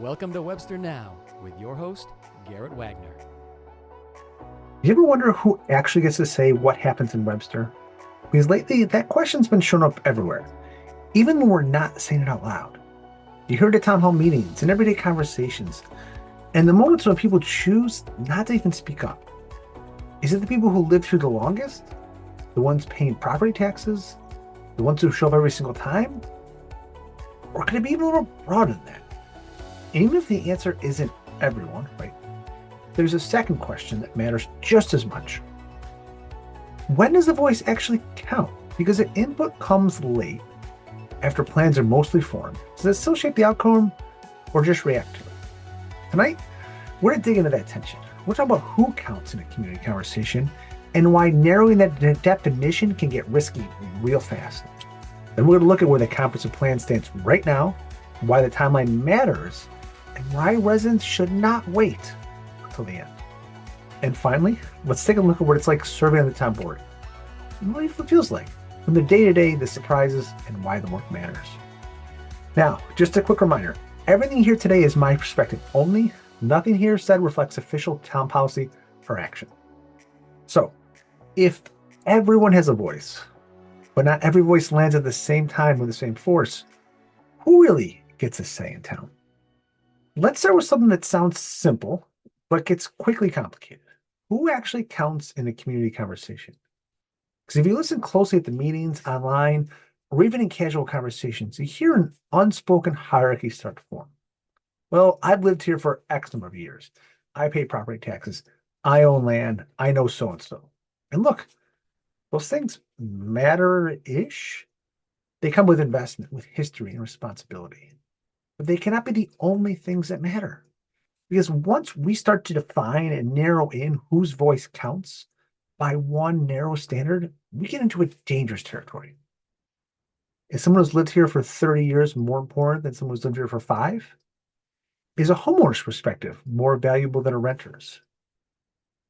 Welcome to Webster Now with your host, Garrett Wagner. You ever wonder who actually gets to say what happens in Webster? Because lately, that question's been showing up everywhere, even when we're not saying it out loud. You hear it at town hall meetings and everyday conversations, and the moments when people choose not to even speak up. Is it the people who live here the longest? The ones paying property taxes? The ones who show up every single time? Or could it be a little broader than that? And even if the answer isn't everyone, right? There's a second question that matters just as much. When does the voice actually count? Because the input comes late, after plans are mostly formed. Does it still shape the outcome or just react to it? Tonight, we're going to dig into that tension. We're talking about who counts in a community conversation and why narrowing that definition can get risky real fast. Then we're going to look at where the comprehensive plan stands right now, why the timeline matters, and why residents should not wait until the end. And finally, let's take a look at what it's like serving on the town board. And what it feels like from the day-to-day, the surprises, and why the work matters. Now, just a quick reminder, everything here today is my perspective only. Nothing here said reflects official town policy or action. So, if everyone has a voice, but not every voice lands at the same time with the same force, who really gets a say in town? Let's start with something that sounds simple, but gets quickly complicated. Who actually counts in a community conversation? Because if you listen closely at the meetings, online, or even in casual conversations, you hear an unspoken hierarchy start to form. Well, I've lived here for X number of years. I pay property taxes. I own land. I know so-and-so. And look, those things matter-ish. They come with investment, with history and responsibility. But they cannot be the only things that matter. Because once we start to define and narrow in whose voice counts by one narrow standard, we get into a dangerous territory. Is someone who's lived here for 30 years more important than someone who's lived here for 5? Is a homeowner's perspective more valuable than a renter's?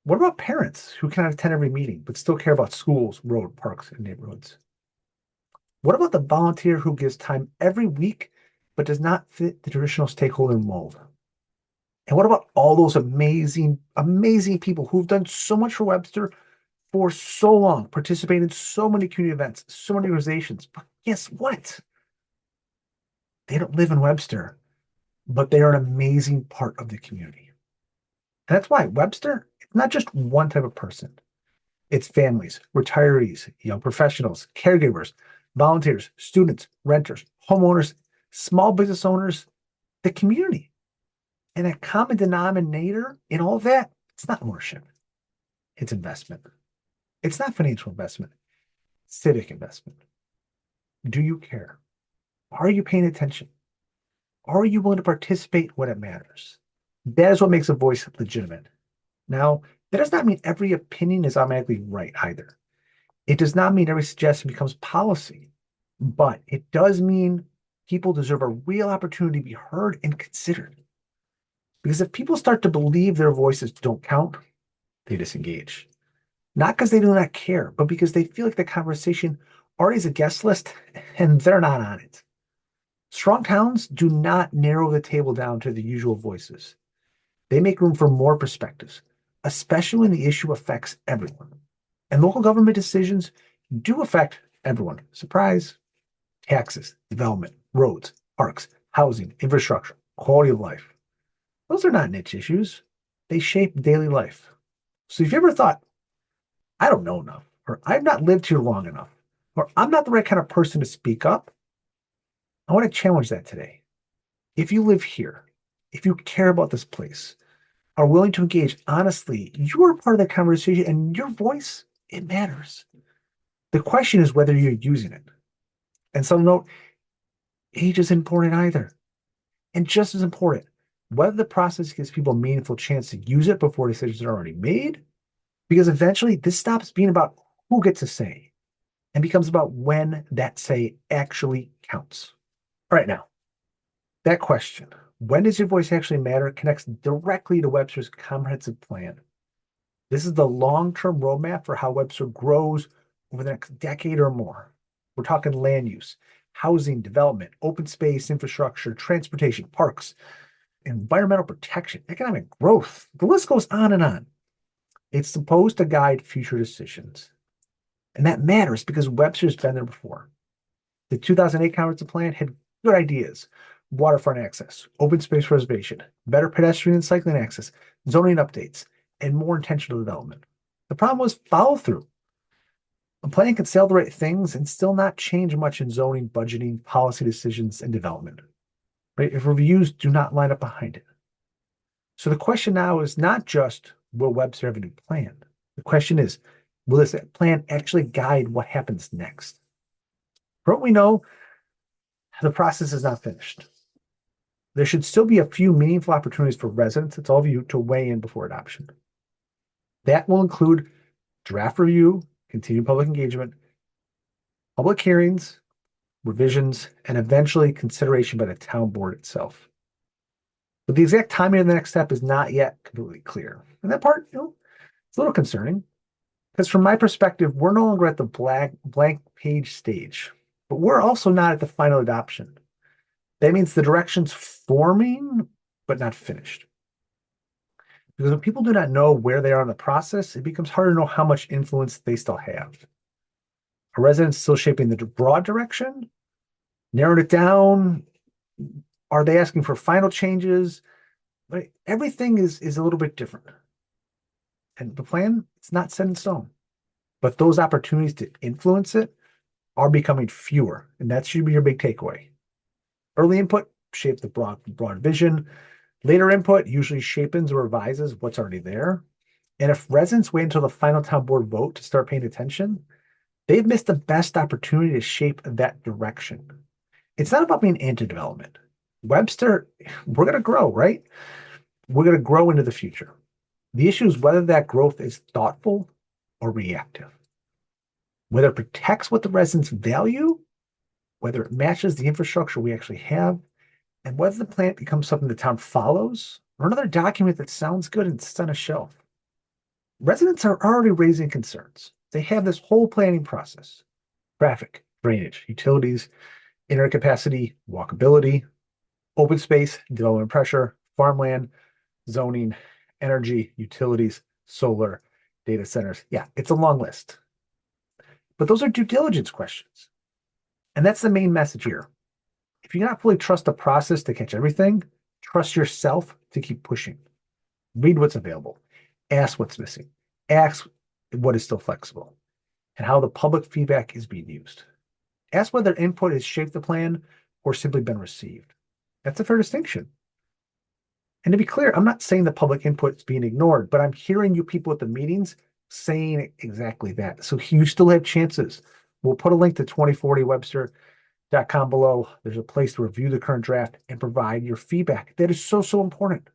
What about parents who cannot attend every meeting but still care about schools, road, parks, and neighborhoods? What about the volunteer who gives time every week but does not fit the traditional stakeholder mold? And what about all those amazing, amazing people who've done so much for Webster for so long, participated in so many community events, so many organizations? But guess what? They don't live in Webster, but they are an amazing part of the community. And that's why Webster, it's not just one type of person. It's families, retirees, young professionals, caregivers, volunteers, students, renters, homeowners, small business owners, the community. And a common denominator in all of that, it's not ownership. It's investment. It's not financial investment, civic investment. Do you care? Are you paying attention? Are you willing to participate when it matters? That is what makes a voice legitimate. Now, that does not mean every opinion is automatically right either. It does not mean every suggestion becomes policy, but it does mean people deserve a real opportunity to be heard and considered. Because if people start to believe their voices don't count, they disengage. Not because they do not care, but because they feel like the conversation already is a guest list and they're not on it. Strong towns do not narrow the table down to the usual voices. They make room for more perspectives, especially when the issue affects everyone. And local government decisions do affect everyone. Surprise. Taxes, development, roads, parks, housing, infrastructure, quality of life. Those are not niche issues. They shape daily life. So if you ever thought, I don't know enough, or I've not lived here long enough, or I'm not the right kind of person to speak up, I want to challenge that today. If you live here, if you care about this place, are willing to engage honestly, you are part of the conversation and your voice, it matters. The question is whether you're using it. And some note, age is important either. And just as important, whether the process gives people a meaningful chance to use it before decisions are already made, because eventually this stops being about who gets a say and becomes about when that say actually counts. All right, now, that question, when does your voice actually matter, connects directly to Webster's comprehensive plan. This is the long-term roadmap for how Webster grows over the next decade or more. We're talking land use, housing, development, open space, infrastructure, transportation, parks, environmental protection, economic growth. The list goes on and on. It's supposed to guide future decisions. And that matters because Webster's been there before. The 2008 comprehensive plan had good ideas: waterfront access, open space preservation, better pedestrian and cycling access, zoning updates, and more intentional development. The problem was follow through. A plan can say all the right things and still not change much in zoning, budgeting, policy decisions, and development, right? If reviews do not line up behind it. So the question now is not just, will Webster have a new plan? The question is, will this plan actually guide what happens next? For what we know, the process is not finished. There should still be a few meaningful opportunities for residents, it's all of you, to weigh in before adoption. That will include draft review, continued public engagement, public hearings, revisions, and eventually consideration by the town board itself. But the exact timing of the next step is not yet completely clear. And that part, it's a little concerning, because from my perspective, we're no longer at the blank page stage, but we're also not at the final adoption. That means the direction's forming, but not finished. Because when people do not know where they are in the process, it becomes harder to know how much influence they still have. Are residents still shaping the broad direction? Narrowed it down? Are they asking for final changes? But everything is a little bit different. And the plan, it's not set in stone. But those opportunities to influence it are becoming fewer. And that should be your big takeaway. Early input shapes the broad vision. Later input usually shapens or revises what's already there. And if residents wait until the final town board vote to start paying attention, they've missed the best opportunity to shape that direction. It's not about being anti-development. Webster, we're going to grow, right? We're going to grow into the future. The issue is whether that growth is thoughtful or reactive. Whether it protects what the residents value, whether it matches the infrastructure we actually have, and whether the plan becomes something the town follows, or another document that sounds good and sits on a shelf. Residents are already raising concerns. They have this whole planning process: traffic, drainage, utilities, internet capacity, walkability, open space, development pressure, farmland, zoning, energy, utilities, solar, data centers. Yeah, it's a long list. But those are due diligence questions. And that's the main message here. If you not fully trust the process to catch everything, trust yourself to keep pushing. Read what's available. Ask what's missing. Ask what is still flexible and how the public feedback is being used. Ask whether input has shaped the plan or simply been received. That's a fair distinction. And to be clear, I'm not saying the public input is being ignored, but I'm hearing you people at the meetings saying exactly that. So you still have chances. We'll put a link to 2040webster.com below. There's a place to review the current draft and provide your feedback. That is so important.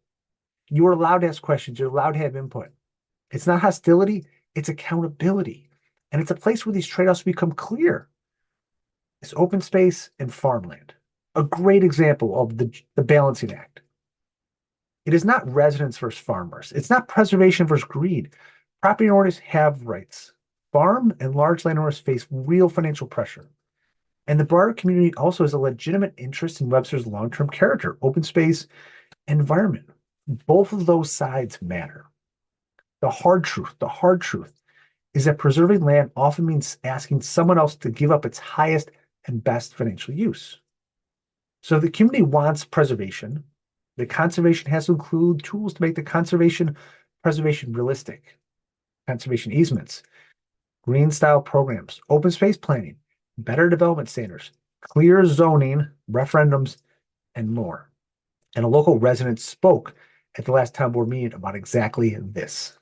You are allowed to ask questions. You're allowed to have input. It's not hostility, it's accountability. And it's a place where these trade-offs become clear. It's open space and farmland. A great example of the balancing act. It is not residents versus farmers. It's not preservation versus greed. Property owners have rights. Farm and large landowners face real financial pressure. And the broader community also has a legitimate interest in Webster's long-term character, open space, and environment. Both of those sides matter. The hard truth is that preserving land often means asking someone else to give up its highest and best financial use. So if the community wants preservation, the conservation has to include tools to make the preservation realistic. Conservation easements, green style programs, open space planning, better development standards, clear zoning, referendums, and more. And a local resident spoke at the last town board meeting about exactly this.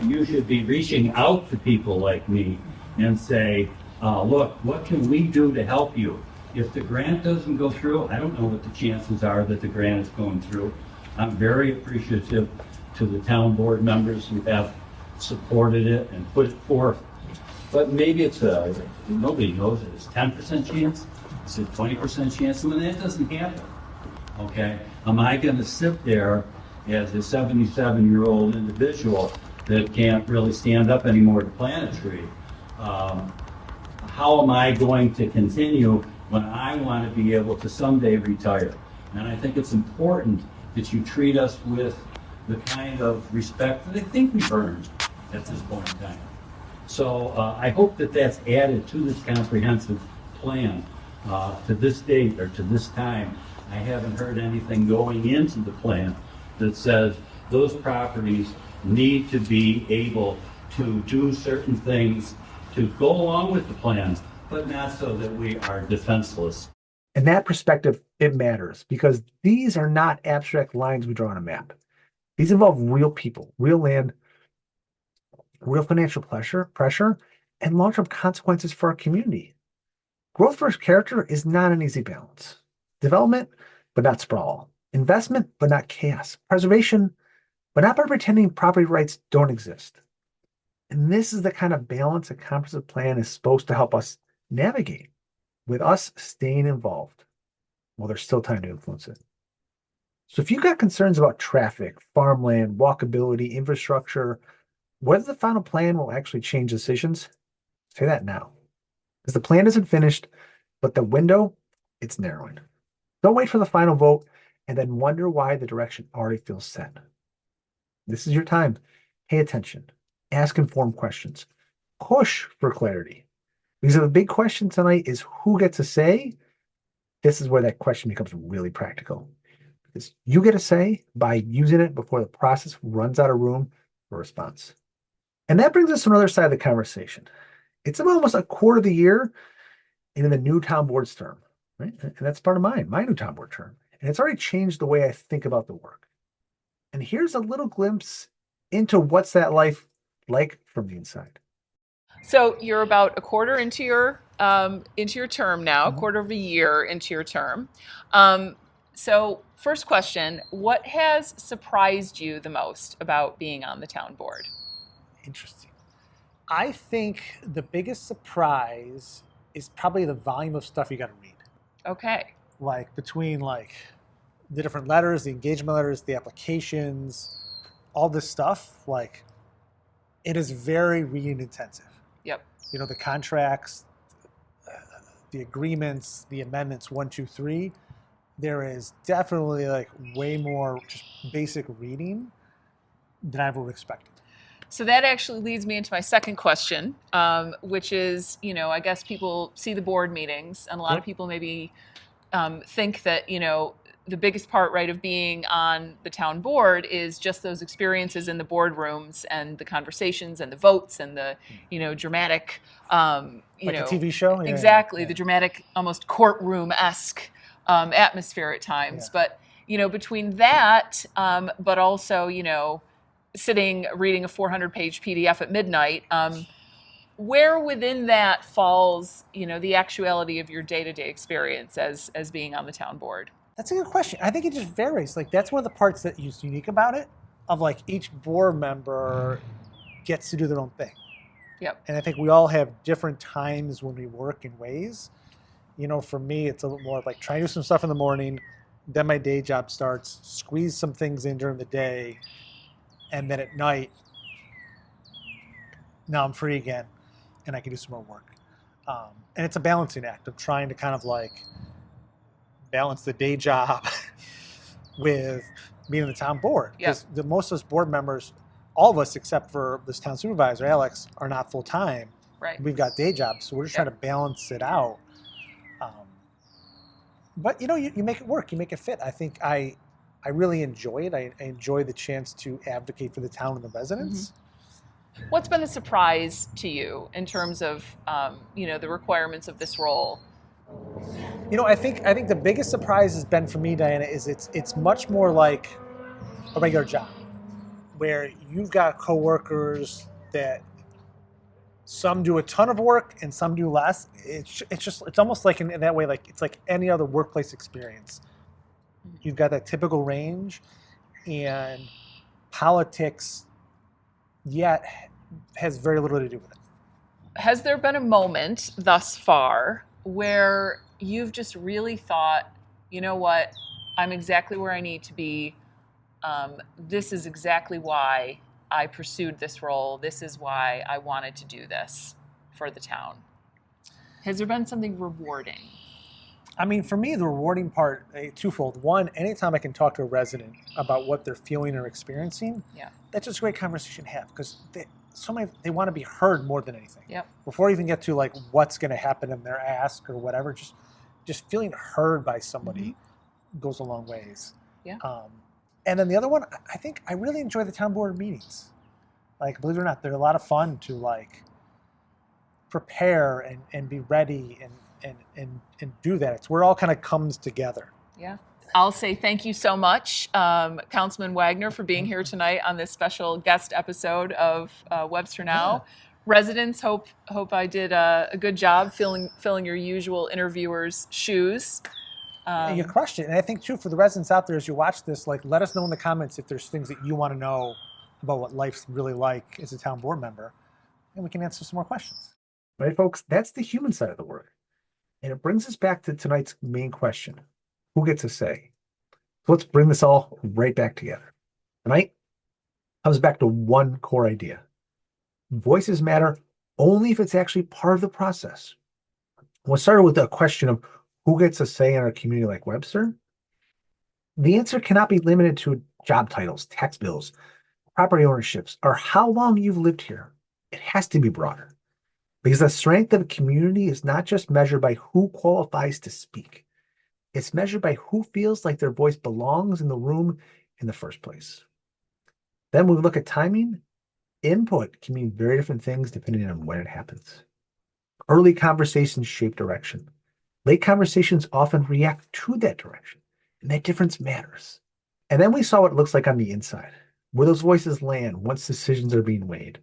You should be reaching out to people like me and say, look, what can we do to help you? If the grant doesn't go through, I don't know what the chances are that the grant is going through. I'm very appreciative to the town board members who have supported it and put it forth. But maybe it's nobody knows it. It's 10% chance. It's a 20% chance. When that doesn't happen, okay, am I going to sit there as a 77-year-old individual that can't really stand up anymore to plant a tree? How am I going to continue when I want to be able to someday retire? And I think it's important that you treat us with the kind of respect that I think we've earned at this point in time. So I hope that that's added to this comprehensive plan. To this date or to this time, I haven't heard anything going into the plan that says those properties need to be able to do certain things to go along with the plans, but not so that we are defenseless. In that perspective, it matters because these are not abstract lines we draw on a map. These involve real people, real land, real financial pressure, and long-term consequences for our community. Growth versus character is not an easy balance. Development, but not sprawl. Investment, but not chaos. Preservation, but not by pretending property rights don't exist. And this is the kind of balance a comprehensive plan is supposed to help us navigate, with us staying involved while there's still time to influence it. So if you've got concerns about traffic, farmland, walkability, infrastructure, whether the final plan will actually change decisions, say that now. Because the plan isn't finished, but the window, it's narrowing. Don't wait for the final vote and then wonder why the direction already feels set. This is your time. Pay attention. Ask informed questions. Push for clarity. Because the big question tonight is who gets a say? This is where that question becomes really practical. Because you get a say by using it before the process runs out of room for response. And that brings us to another side of the conversation. It's almost a quarter of the year into the new town board's term, right? And that's part of my new town board term. And it's already changed the way I think about the work. And here's a little glimpse into what's that life like from the inside. So you're about a quarter into your term now, a quarter of a year into your term. So first question, what has surprised you the most about being on the town board? Interesting. I think the biggest surprise is probably the volume of stuff you got to read. Okay. Like between like the different letters, the engagement letters, the applications, all this stuff, like it is very reading intensive. Yep. You know, the contracts, the agreements, the amendments 1, 2, 3, there is definitely like way more just basic reading than I ever expected. So that actually leads me into my second question, which is, you know, I guess people see the board meetings and a lot of people maybe think that, you know, the biggest part, right, of being on the town board is just those experiences in the boardrooms and the conversations and the votes and the, you know, dramatic, like a TV show? Yeah, exactly, yeah. The dramatic, almost courtroom-esque atmosphere at times. Yeah. But, you know, between that, but also, you know, sitting reading a 400-page PDF at midnight, where within that falls, you know, the actuality of your day-to-day experience as being on the town board? That's a good question. I think it just varies. Like that's one of the parts that is unique about it, of like each board member gets to do their own thing. Yep. And I think we all have different times when we work in ways. You know, for me, it's a little more like trying to do some stuff in the morning, then my day job starts, squeeze some things in during the day, and then at night, now I'm free again, and I can do some more work. And it's a balancing act of trying to kind of like balance the day job with being on the town board. Because most of us board members, all of us except for this town supervisor, Alex, are not full-time. Right. We've got day jobs, so we're just trying to balance it out. But, you know, you make it work. You make it fit. I think I really enjoy it. I enjoy the chance to advocate for the town and the residents. Mm-hmm. What's been a surprise to you in terms of, you know, the requirements of this role? You know, I think the biggest surprise has been for me, Diana, is it's much more like a regular job, where you've got coworkers that some do a ton of work and some do less. It's almost like in that way, like it's like any other workplace experience. You've got that typical range, and politics yet has very little to do with it. Has there been a moment thus far where you've just really thought, you know what, I'm exactly where I need to be. This is exactly why I pursued this role. This is why I wanted to do this for the town. Has there been something rewarding? I mean, for me, the rewarding part, twofold. One, anytime I can talk to a resident about what they're feeling or experiencing, Yeah. that's just a great conversation to have, because they want to be heard more than anything. Yep. Before you even get to like what's going to happen in their ask or whatever, just feeling heard by somebody goes a long ways. Yeah. And then the other one, I think I really enjoy the town board meetings. Like, believe it or not, they're a lot of fun to like prepare and be ready and do that. It's where it all kind of comes together. Yeah. I'll say thank you so much, Councilman Wagner, for being here tonight on this special guest episode of Webster Now. Yeah. Residents, hope I did a good job filling your usual interviewer's shoes. You crushed it. And I think, too, for the residents out there, as you watch this, like, let us know in the comments if there's things that you want to know about what life's really like as a town board member, and we can answer some more questions. Right, folks? That's the human side of the work. And it brings us back to tonight's main question. Who gets a say? So let's bring this all right back together. Tonight comes back to one core idea. Voices matter only if it's actually part of the process. We'll start with the question of who gets a say in our community like Webster. The answer cannot be limited to job titles, tax bills, property ownerships, or how long you've lived here. It has to be broader. Because the strength of a community is not just measured by who qualifies to speak. It's measured by who feels like their voice belongs in the room in the first place. Then when we look at timing, input can mean very different things depending on when it happens. Early conversations shape direction. Late conversations often react to that direction, and that difference matters. And then we saw what it looks like on the inside, where those voices land once decisions are being weighed.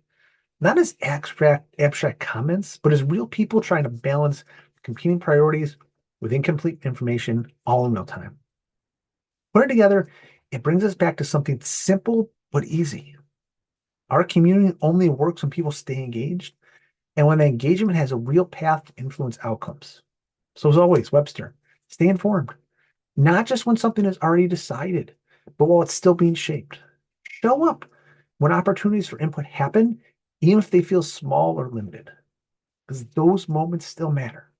Not as abstract comments, but as real people trying to balance competing priorities with incomplete information all in real time. Put it together, it brings us back to something simple but easy. Our community only works when people stay engaged, and when the engagement has a real path to influence outcomes. So as always, Webster, stay informed. Not just when something is already decided, but while it's still being shaped. Show up when opportunities for input happen, even if they feel small or limited, because those moments still matter.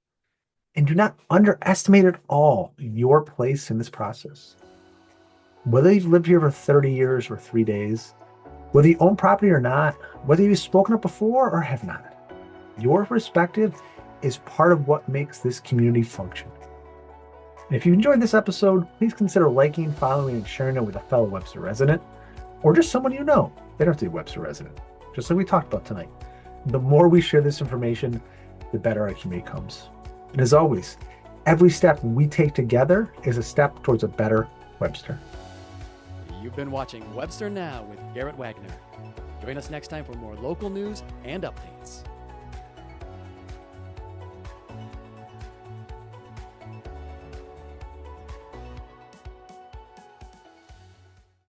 And do not underestimate at all your place in this process. Whether you've lived here for 30 years or 3 days, whether you own property or not, whether you've spoken up before or have not, your perspective is part of what makes this community function. And if you enjoyed this episode, please consider liking, following, and sharing it with a fellow Webster resident, or just someone you know. They don't have to be a Webster resident, just like we talked about tonight. The more we share this information, the better our community comes. And as always, every step we take together is a step towards a better Webster. You've been watching Webster Now with Garrett Wagner. Join us next time for more local news and updates.